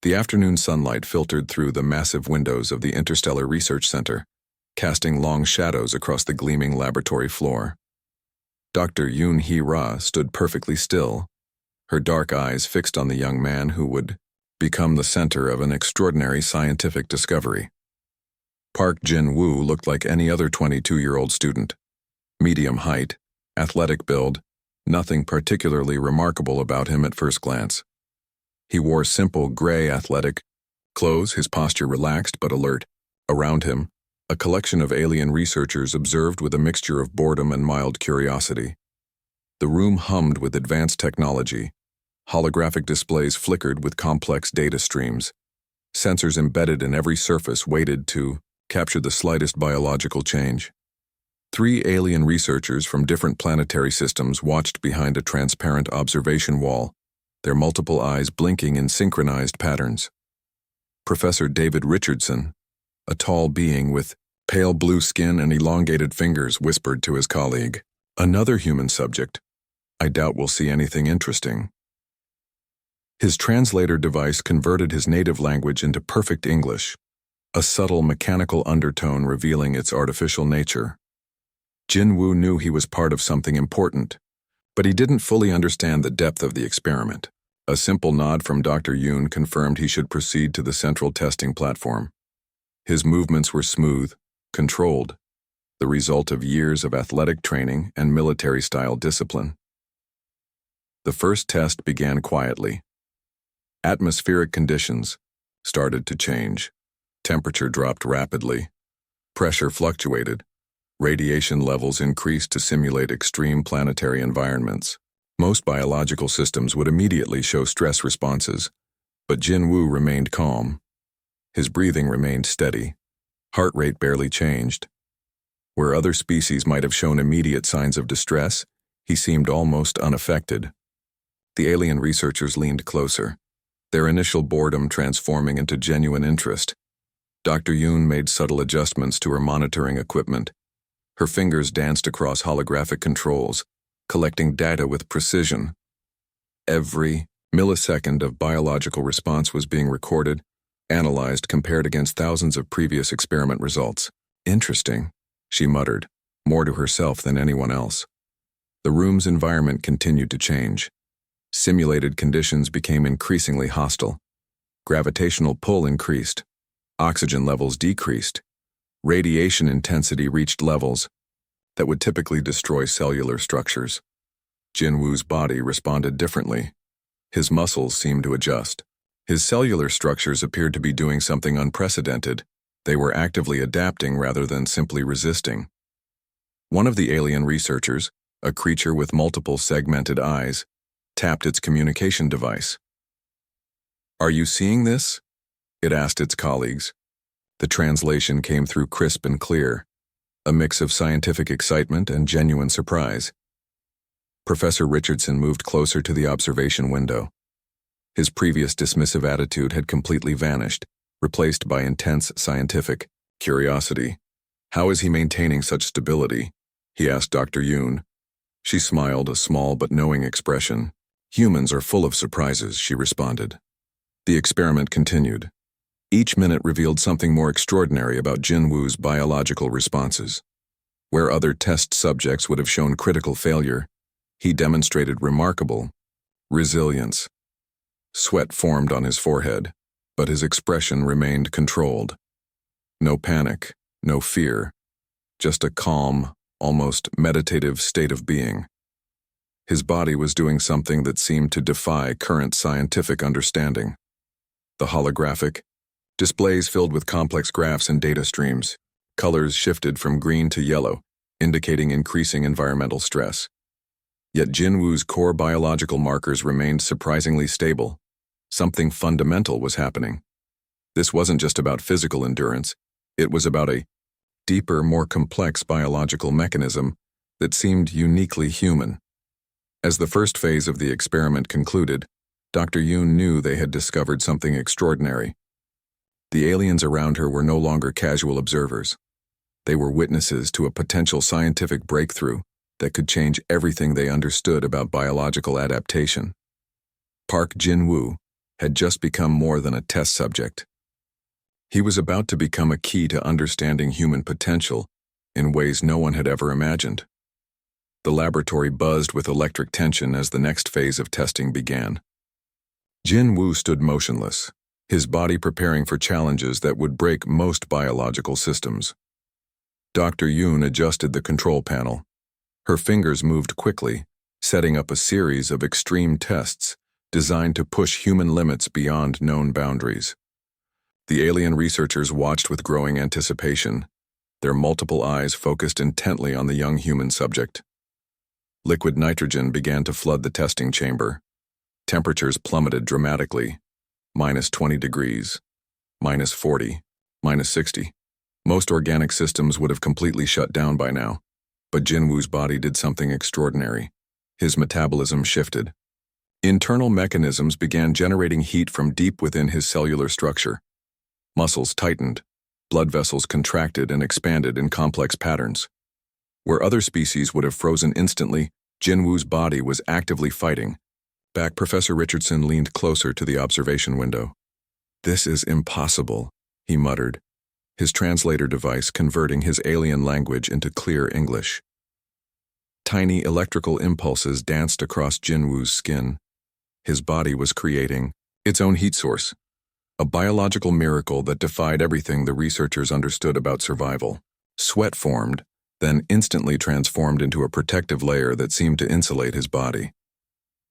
The afternoon sunlight filtered through the massive windows of the Interstellar Research Center, casting long shadows across the gleaming laboratory floor. Dr. Yoon-hee Ra stood perfectly still, her dark eyes fixed on the young man who would become the center of an extraordinary scientific discovery. Park Jin-woo looked like any other 22-year-old student. Medium height, athletic build, nothing particularly remarkable about him at first glance. He wore simple gray athletic clothes, his posture relaxed but alert. Around him, a collection of alien researchers observed with a mixture of boredom and mild curiosity. The room hummed with advanced technology. Holographic displays flickered with complex data streams. Sensors embedded in every surface waited to capture the slightest biological change. 3 alien researchers from different planetary systems watched behind a transparent observation wall, their multiple eyes blinking in synchronized patterns. Professor David Richardson, a tall being with pale blue skin and elongated fingers, whispered to his colleague, "Another human subject. I doubt we'll see anything interesting." His translator device converted his native language into perfect English, a subtle mechanical undertone revealing its artificial nature. Jin-woo knew he was part of something important, but he didn't fully understand the depth of the experiment. A simple nod from Dr. Yoon confirmed he should proceed to the central testing platform. His movements were smooth, controlled, the result of years of athletic training and military-style discipline. The first test began quietly. Atmospheric conditions started to change. Temperature dropped rapidly. Pressure fluctuated. Radiation levels increased to simulate extreme planetary environments. Most biological systems would immediately show stress responses, but Jin-woo remained calm. His breathing remained steady. Heart rate barely changed. Where other species might have shown immediate signs of distress, he seemed almost unaffected. The alien researchers leaned closer, their initial boredom transforming into genuine interest. Dr. Yoon made subtle adjustments to her monitoring equipment. Her fingers danced across holographic controls, collecting data with precision. Every millisecond of biological response was being recorded, analyzed, compared against thousands of previous experiment results. "Interesting," she muttered, more to herself than anyone else. The room's environment continued to change. Simulated conditions became increasingly hostile. Gravitational pull increased. Oxygen levels decreased. Radiation intensity reached levels that would typically destroy cellular structures. Jin-woo's body responded differently. His muscles seemed to adjust. His cellular structures appeared to be doing something unprecedented. They were actively adapting rather than simply resisting. One of the alien researchers, a creature with multiple segmented eyes, tapped its communication device. "Are you seeing this?" it asked its colleagues. The translation came through crisp and clear, a mix of scientific excitement and genuine surprise. Professor Richardson moved closer to the observation window. His previous dismissive attitude had completely vanished, replaced by intense scientific curiosity. "How is he maintaining such stability?" he asked Dr. Yoon. She smiled, a small but knowing expression. "Humans are full of surprises," she responded. The experiment continued. Each minute revealed something more extraordinary about Jin-woo's biological responses. Where other test subjects would have shown critical failure, he demonstrated remarkable resilience. Sweat formed on his forehead, but his expression remained controlled. No panic, no fear, just a calm, almost meditative state of being. His body was doing something that seemed to defy current scientific understanding. The holographic displays filled with complex graphs and data streams. Colors shifted from green to yellow, indicating increasing environmental stress. Yet Jin-woo's core biological markers remained surprisingly stable. Something fundamental was happening. This wasn't just about physical endurance, it was about a deeper, more complex biological mechanism that seemed uniquely human. As the first phase of the experiment concluded, Dr. Yoon knew they had discovered something extraordinary. The aliens around her were no longer casual observers. They were witnesses to a potential scientific breakthrough that could change everything they understood about biological adaptation. Park Jin-woo had just become more than a test subject. He was about to become a key to understanding human potential in ways no one had ever imagined. The laboratory buzzed with electric tension as the next phase of testing began. Jin Woo stood motionless, his body preparing for challenges that would break most biological systems. Dr. Yoon adjusted the control panel. Her fingers moved quickly, setting up a series of extreme tests designed to push human limits beyond known boundaries. The alien researchers watched with growing anticipation, their multiple eyes focused intently on the young human subject. Liquid nitrogen began to flood the testing chamber. Temperatures plummeted dramatically. -20 degrees, -40, -60. Most organic systems would have completely shut down by now, but Jin Woo's body did something extraordinary. His metabolism shifted. Internal mechanisms began generating heat from deep within his cellular structure. Muscles tightened, blood vessels contracted and expanded in complex patterns. Where other species would have frozen instantly, Jin Woo's body was actively fighting. Back, Professor Richardson leaned closer to the observation window. "This is impossible," he muttered, his translator device converting his alien language into clear English. Tiny electrical impulses danced across Jin Woo's skin. His body was creating its own heat source, a biological miracle that defied everything the researchers understood about survival. Sweat formed, then instantly transformed into a protective layer that seemed to insulate his body.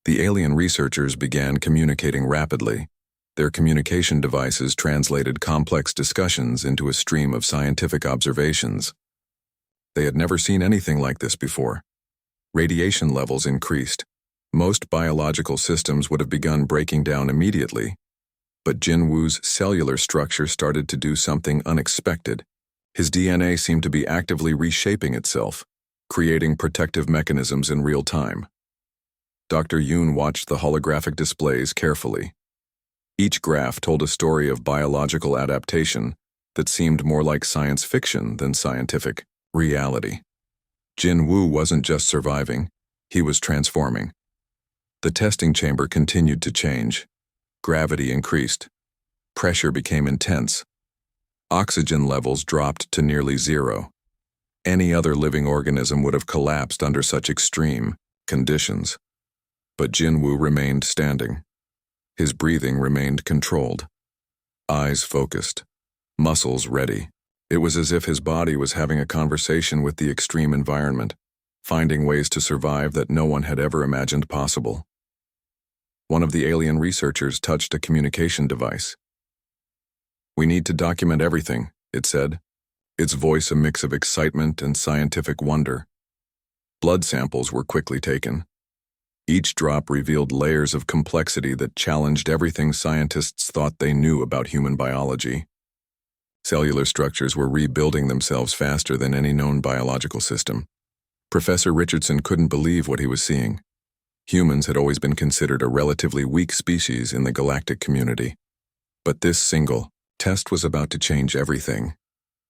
The alien researchers began communicating rapidly. Their communication devices translated complex discussions into a stream of scientific observations. They had never seen anything like this before. Radiation levels increased. Most biological systems would have begun breaking down immediately. But Jin Woo's cellular structure started to do something unexpected. His DNA seemed to be actively reshaping itself, creating protective mechanisms in real time. Dr. Yoon watched the holographic displays carefully. Each graph told a story of biological adaptation that seemed more like science fiction than scientific reality. Jin Woo wasn't just surviving, he was transforming. The testing chamber continued to change. Gravity increased. Pressure became intense. Oxygen levels dropped to nearly zero. Any other living organism would have collapsed under such extreme conditions. But Jin Woo remained standing. His breathing remained controlled. Eyes focused. Muscles ready. It was as if his body was having a conversation with the extreme environment, finding ways to survive that no one had ever imagined possible. One of the alien researchers touched a communication device. "We need to document everything," it said, its voice a mix of excitement and scientific wonder. Blood samples were quickly taken. Each drop revealed layers of complexity that challenged everything scientists thought they knew about human biology. Cellular structures were rebuilding themselves faster than any known biological system. Professor Richardson couldn't believe what he was seeing. Humans had always been considered a relatively weak species in the galactic community. But this single test was about to change everything.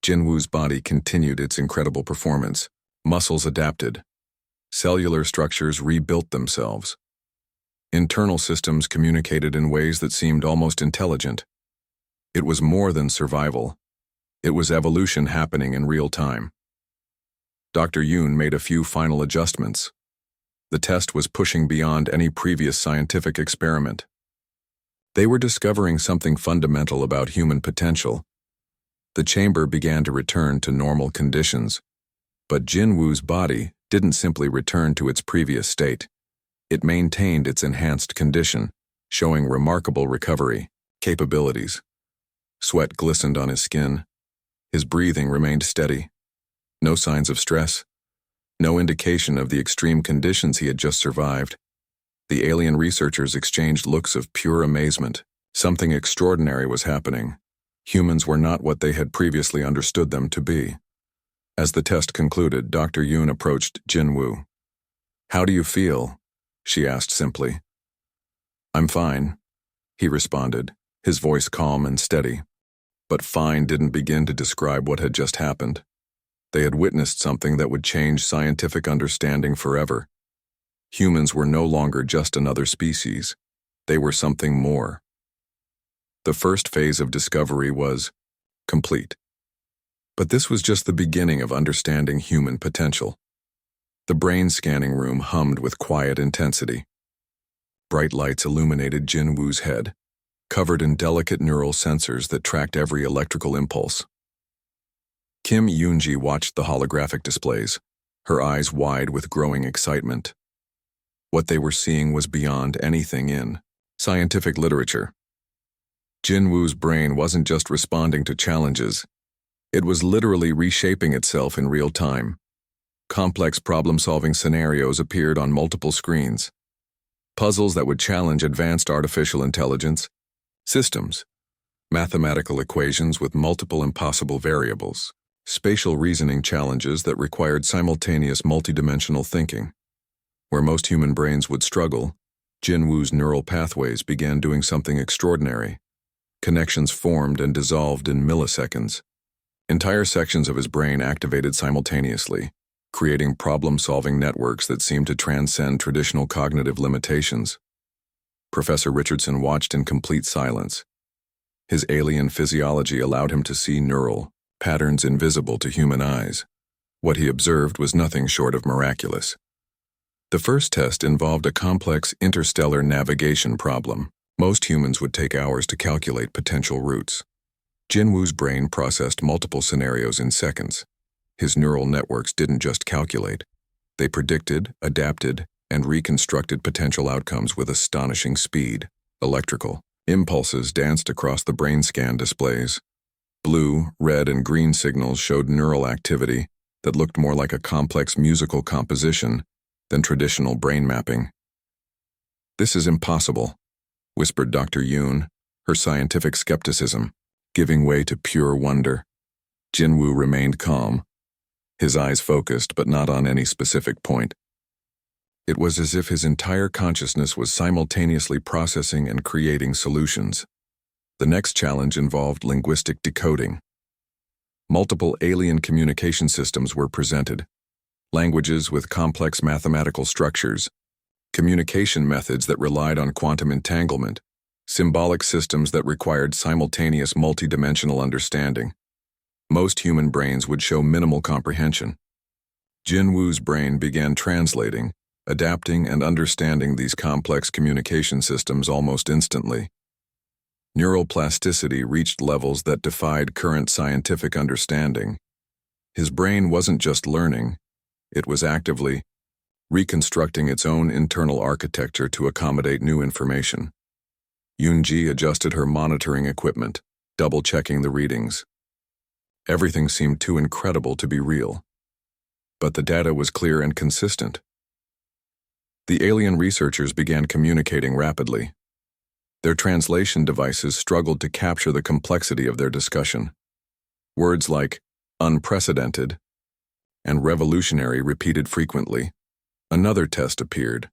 Jin Woo's body continued its incredible performance. Muscles adapted. Cellular structures rebuilt themselves. Internal systems communicated in ways that seemed almost intelligent. It was more than survival. It was evolution happening in real time. Dr. Yoon made a few final adjustments. The test was pushing beyond any previous scientific experiment. They were discovering something fundamental about human potential. The chamber began to return to normal conditions, but Jin Woo's body didn't simply return to its previous state. It maintained its enhanced condition, showing remarkable recovery capabilities. Sweat glistened on his skin. His breathing remained steady. No signs of stress. No indication of the extreme conditions he had just survived. The alien researchers exchanged looks of pure amazement. Something extraordinary was happening. Humans were not what they had previously understood them to be. As the test concluded, Dr. Yoon approached Jin Woo. "How do you feel?" she asked simply. "I'm fine," he responded, his voice calm and steady. But fine didn't begin to describe what had just happened. They had witnessed something that would change scientific understanding forever. Humans were no longer just another species. They were something more. The first phase of discovery was complete. But this was just the beginning of understanding human potential. The brain scanning room hummed with quiet intensity. Bright lights illuminated Jin Woo's head, covered in delicate neural sensors that tracked every electrical impulse. Kim Yoonji watched the holographic displays, her eyes wide with growing excitement. What they were seeing was beyond anything in scientific literature. Jin Woo's brain wasn't just responding to challenges, it was literally reshaping itself in real time. Complex problem-solving scenarios appeared on multiple screens. Puzzles that would challenge advanced artificial intelligence, systems, mathematical equations with multiple impossible variables, spatial reasoning challenges that required simultaneous multidimensional thinking. Where most human brains would struggle, Jin Woo's neural pathways began doing something extraordinary. Connections formed and dissolved in milliseconds. Entire sections of his brain activated simultaneously, creating problem-solving networks that seemed to transcend traditional cognitive limitations. Professor Richardson watched in complete silence. His alien physiology allowed him to see neural patterns invisible to human eyes. What he observed was nothing short of miraculous. The first test involved a complex interstellar navigation problem. Most humans would take hours to calculate potential routes. Jin Woo's brain processed multiple scenarios in seconds. His neural networks didn't just calculate. They predicted, adapted, and reconstructed potential outcomes with astonishing speed. Electrical impulses danced across the brain scan displays. Blue, red, and green signals showed neural activity that looked more like a complex musical composition than traditional brain mapping. "This is impossible," whispered Dr. Yoon, her scientific skepticism giving way to pure wonder. Jin Woo remained calm, his eyes focused but not on any specific point. It was as if his entire consciousness was simultaneously processing and creating solutions. The next challenge involved linguistic decoding. Multiple alien communication systems were presented, languages with complex mathematical structures, communication methods that relied on quantum entanglement, symbolic systems that required simultaneous multidimensional understanding. Most human brains would show minimal comprehension. Jin Woo's brain began translating, adapting, and understanding these complex communication systems almost instantly. Neural plasticity reached levels that defied current scientific understanding. His brain wasn't just learning, it was actively reconstructing its own internal architecture to accommodate new information. Yoonji adjusted her monitoring equipment, double-checking the readings. Everything seemed too incredible to be real. But the data was clear and consistent. The alien researchers began communicating rapidly. Their translation devices struggled to capture the complexity of their discussion. Words like unprecedented and revolutionary repeated frequently. Another test appeared.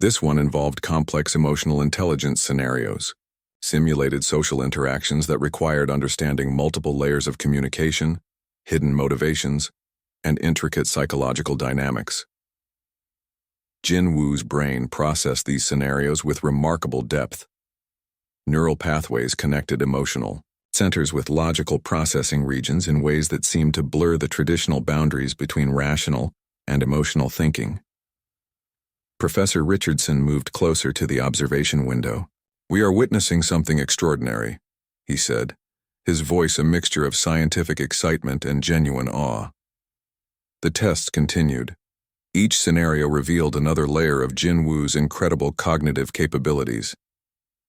This one involved complex emotional intelligence scenarios, simulated social interactions that required understanding multiple layers of communication, hidden motivations, and intricate psychological dynamics. Jin Woo's brain processed these scenarios with remarkable depth. Neural pathways connected emotional centers with logical processing regions in ways that seemed to blur the traditional boundaries between rational and emotional thinking. Professor Richardson moved closer to the observation window. "We are witnessing something extraordinary," he said, his voice a mixture of scientific excitement and genuine awe. The tests continued. Each scenario revealed another layer of Jin Woo's incredible cognitive capabilities.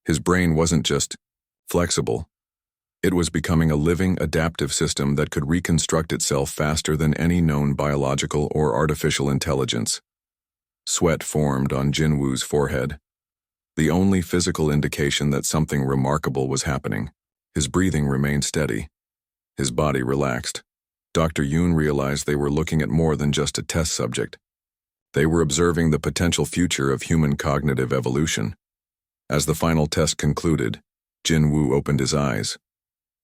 His brain wasn't just flexible. It was becoming a living, adaptive system that could reconstruct itself faster than any known biological or artificial intelligence. Sweat formed on Jin Woo's forehead, the only physical indication that something remarkable was happening. His breathing remained steady. His body relaxed. Dr. Yoon realized they were looking at more than just a test subject. They were observing the potential future of human cognitive evolution. As the final test concluded, Jin Woo opened his eyes.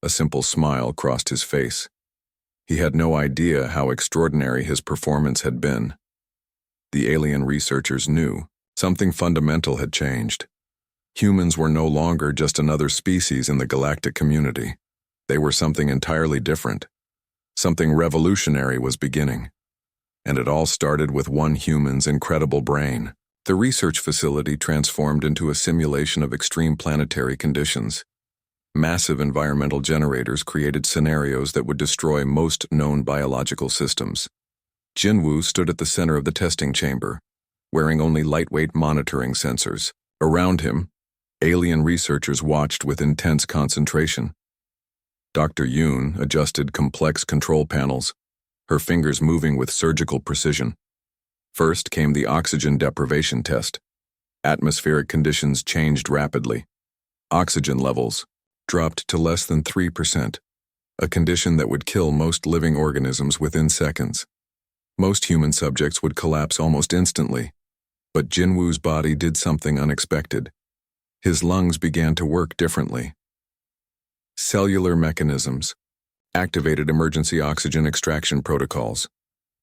A simple smile crossed his face. He had no idea how extraordinary his performance had been. The alien researchers knew something fundamental had changed. Humans were no longer just another species in the galactic community. They were something entirely different. Something revolutionary was beginning. And it all started with one human's incredible brain. The research facility transformed into a simulation of extreme planetary conditions. Massive environmental generators created scenarios that would destroy most known biological systems. Jinwoo stood at the center of the testing chamber, wearing only lightweight monitoring sensors. Around him, alien researchers watched with intense concentration. Dr. Yoon adjusted complex control panels, her fingers moving with surgical precision. First came the oxygen deprivation test. Atmospheric conditions changed rapidly. Oxygen levels dropped to less than 3%, a condition that would kill most living organisms within seconds. Most human subjects would collapse almost instantly, but Jinwoo's body did something unexpected. His lungs began to work differently. Cellular mechanisms activated emergency oxygen extraction protocols.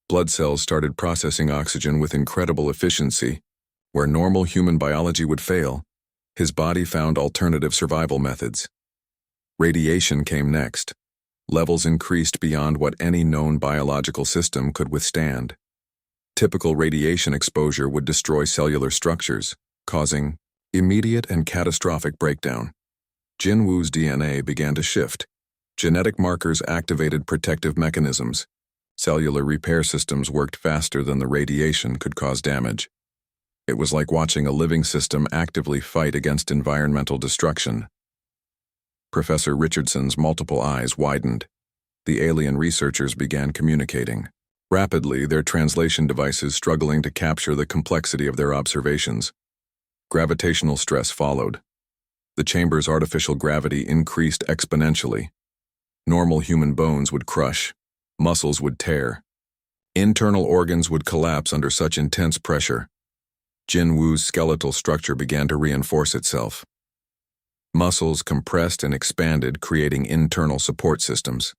Blood cells started processing oxygen with incredible efficiency. Where normal human biology would fail, his body found alternative survival methods. Radiation came next. Levels increased beyond what any known biological system could withstand. Typical radiation exposure would destroy cellular structures, causing immediate and catastrophic breakdown. Jinwoo's DNA began to shift. Genetic markers activated protective mechanisms. Cellular repair systems worked faster than the radiation could cause damage. It was like watching a living system actively fight against environmental destruction. Professor Richardson's multiple eyes widened. The alien researchers began communicating. Rapidly, their translation devices struggling to capture the complexity of their observations. Gravitational stress followed. The chamber's artificial gravity increased exponentially. Normal human bones would crush. Muscles would tear. Internal organs would collapse under such intense pressure. Jinwoo's skeletal structure began to reinforce itself. Muscles compressed and expanded, creating internal support systems.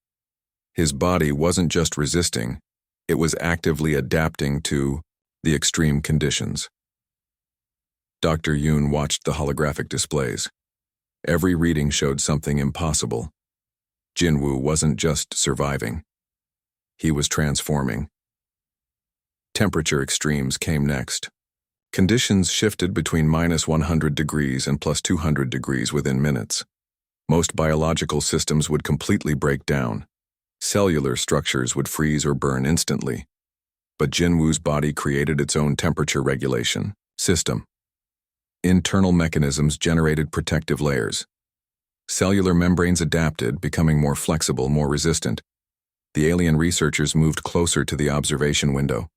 His body wasn't just resisting, it was actively adapting to the extreme conditions. Dr. Yoon watched the holographic displays. Every reading showed something impossible. Jinwoo wasn't just surviving. He was transforming. Temperature extremes came next. Conditions shifted between -100 degrees and +200 degrees within minutes. Most biological systems would completely break down. Cellular structures would freeze or burn instantly. But Jinwoo's body created its own temperature regulation system. Internal mechanisms generated protective layers. Cellular membranes adapted, becoming more flexible, more resistant. The alien researchers moved closer to the observation window.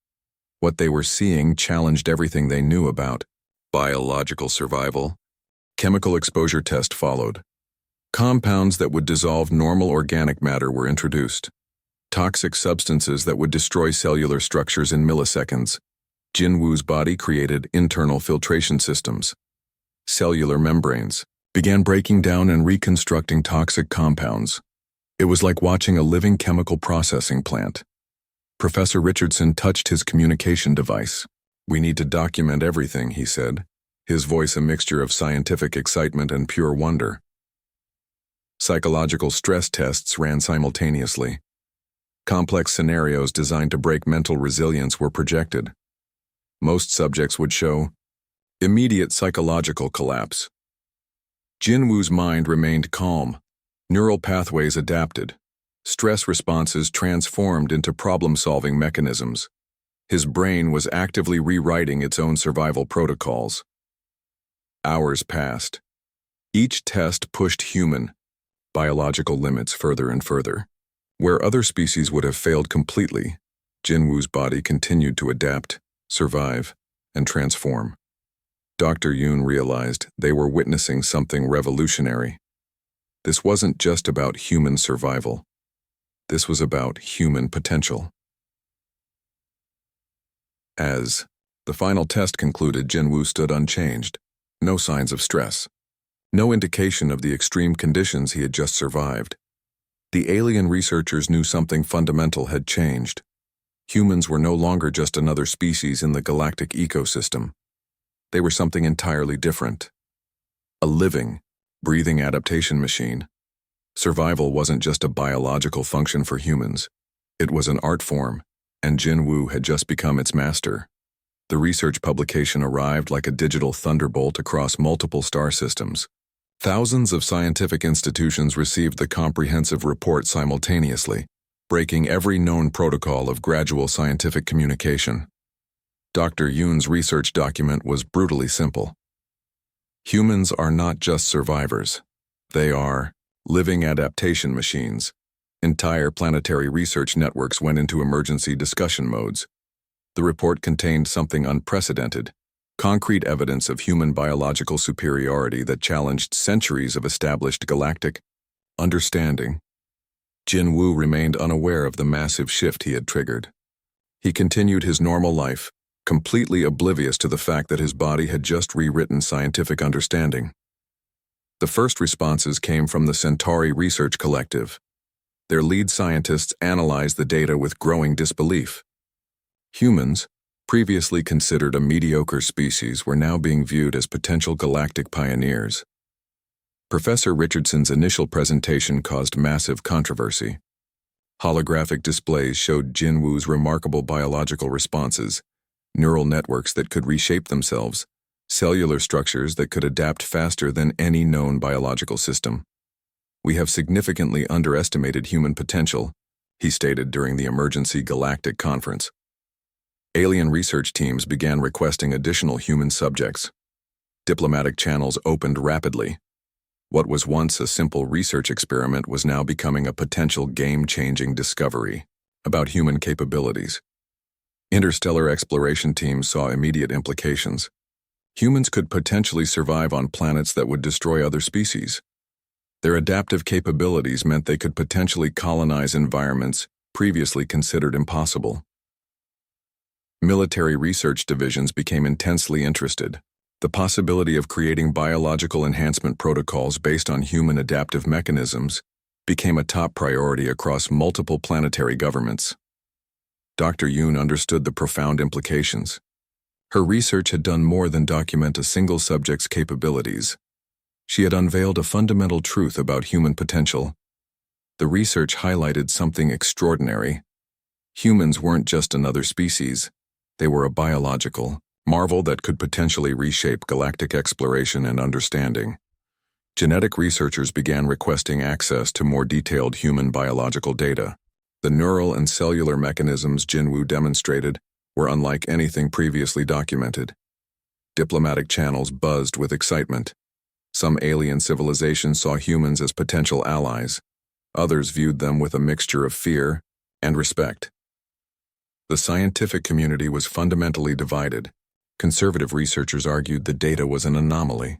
What they were seeing challenged everything they knew about biological survival. Chemical exposure test followed. Compounds that would dissolve normal organic matter were introduced. Toxic substances that would destroy cellular structures in milliseconds. Jinwoo's body created internal filtration systems. Cellular membranes began breaking down and reconstructing toxic compounds. It was like watching a living chemical processing plant. Professor Richardson touched his communication device. "We need to document everything," he said, his voice a mixture of scientific excitement and pure wonder. Psychological stress tests ran simultaneously. Complex scenarios designed to break mental resilience were projected. Most subjects would show immediate psychological collapse. Jinwoo's mind remained calm. Neural pathways adapted. Stress responses transformed into problem-solving mechanisms. His brain was actively rewriting its own survival protocols. Hours passed. Each test pushed human biological limits further and further. Where other species would have failed completely, Jinwoo's body continued to adapt, survive, and transform. Dr. Yoon realized they were witnessing something revolutionary. This wasn't just about human survival. This was about human potential. As the final test concluded, Jinwoo stood unchanged. No signs of stress. No indication of the extreme conditions he had just survived. The alien researchers knew something fundamental had changed. Humans were no longer just another species in the galactic ecosystem. They were something entirely different. A living, breathing adaptation machine. Survival wasn't just a biological function for humans. It was an art form, and Jin Wu had just become its master. The research publication arrived like a digital thunderbolt across multiple star systems. Thousands of scientific institutions received the comprehensive report simultaneously, breaking every known protocol of gradual scientific communication. Dr. Yoon's research document was brutally simple. Humans are not just survivors. They are living adaptation machines. Entire planetary research networks went into emergency discussion modes. The report contained something unprecedented, concrete evidence of human biological superiority that challenged centuries of established galactic understanding. Jin Wu remained unaware of the massive shift he had triggered. He continued his normal life, completely oblivious to the fact that his body had just rewritten scientific understanding. The first responses came from the Centauri Research Collective. Their lead scientists analyzed the data with growing disbelief. Humans, previously considered a mediocre species, were now being viewed as potential galactic pioneers. Professor Richardson's initial presentation caused massive controversy. Holographic displays showed Jin Wu's remarkable biological responses, neural networks that could reshape themselves, cellular structures that could adapt faster than any known biological system. "We have significantly underestimated human potential," he stated during the emergency galactic conference. Alien research teams began requesting additional human subjects. Diplomatic channels opened rapidly. What was once a simple research experiment was now becoming a potential game-changing discovery about human capabilities. Interstellar exploration teams saw immediate implications. Humans could potentially survive on planets that would destroy other species. Their adaptive capabilities meant they could potentially colonize environments previously considered impossible. Military research divisions became intensely interested. The possibility of creating biological enhancement protocols based on human adaptive mechanisms became a top priority across multiple planetary governments. Dr. Yoon understood the profound implications. Her research had done more than document a single subject's capabilities. She had unveiled a fundamental truth about human potential. The research highlighted something extraordinary. Humans weren't just another species. They were a biological marvel that could potentially reshape galactic exploration and understanding. Genetic researchers began requesting access to more detailed human biological data. The neural and cellular mechanisms Jin Wu demonstrated were unlike anything previously documented. Diplomatic channels buzzed with excitement. Some alien civilizations saw humans as potential allies. Others viewed them with a mixture of fear and respect. The scientific community was fundamentally divided. Conservative researchers argued the data was an anomaly.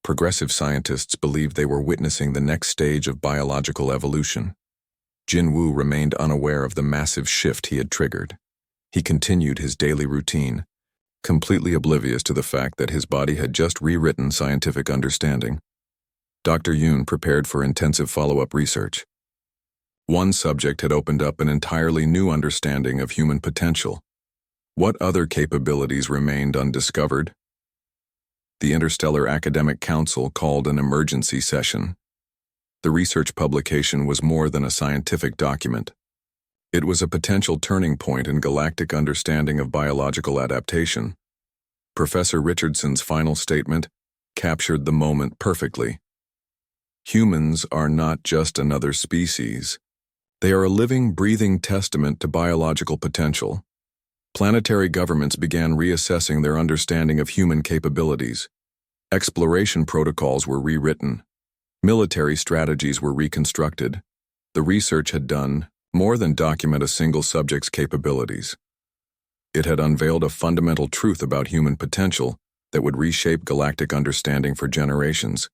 Progressive scientists believed they were witnessing the next stage of biological evolution. Jin Wu remained unaware of the massive shift he had triggered. He continued his daily routine, completely oblivious to the fact that his body had just rewritten scientific understanding. Dr. Yoon prepared for intensive follow-up research. One subject had opened up an entirely new understanding of human potential. What other capabilities remained undiscovered? The Interstellar Academic Council called an emergency session. The research publication was more than a scientific document. It was a potential turning point in galactic understanding of biological adaptation. Professor Richardson's final statement captured the moment perfectly. Humans are not just another species. They are a living, breathing testament to biological potential. Planetary governments began reassessing their understanding of human capabilities. Exploration protocols were rewritten. Military strategies were reconstructed. The research had done more than document a single subject's capabilities. It had unveiled a fundamental truth about human potential that would reshape galactic understanding for generations.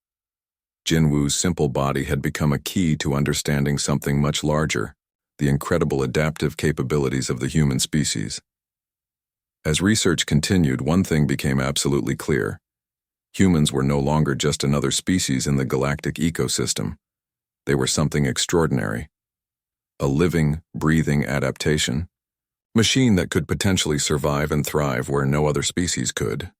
Jin Wu's simple body had become a key to understanding something much larger, the incredible adaptive capabilities of the human species. As research continued, one thing became absolutely clear. Humans were no longer just another species in the galactic ecosystem. They were something extraordinary. A living, breathing adaptation machine that could potentially survive and thrive where no other species could.